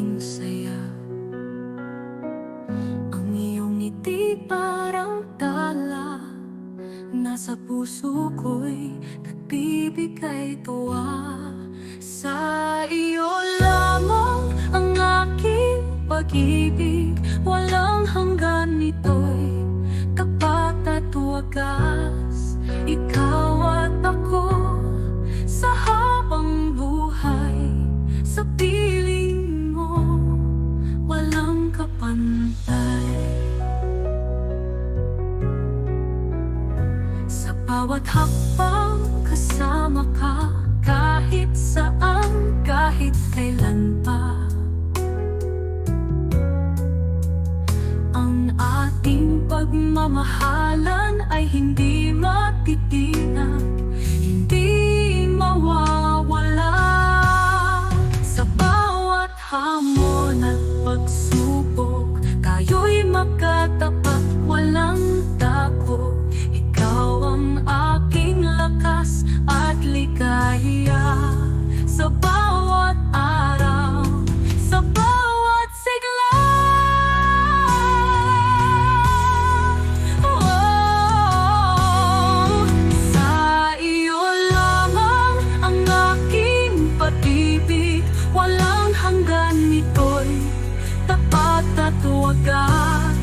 aking saya. Ang iyong ngiti parang tala, nasa puso ko'y nagbibigay tuwa. Sa iyo lamang ang aking pag-ibig, walang hanggan nito'y tapat at wagas. Ikaw at ako sa habang buhay, sa piling mo walang kapantay. Sa bawat hakbang kasama ka, kahit saan, kahit kailan pa. Ang ating pagmamahalan ay hindi matitinag, hindi mawawala. Sa bawat hamon at pagsubok, tayo'y magkatapat, walang tako. Ikaw ang aking lakas at ligaya. Sa bawat araw, sa bawat sigla. Oh, sa iyo lamang ang aking pag-ibig, walang hanggan nito'y tapat at wagas.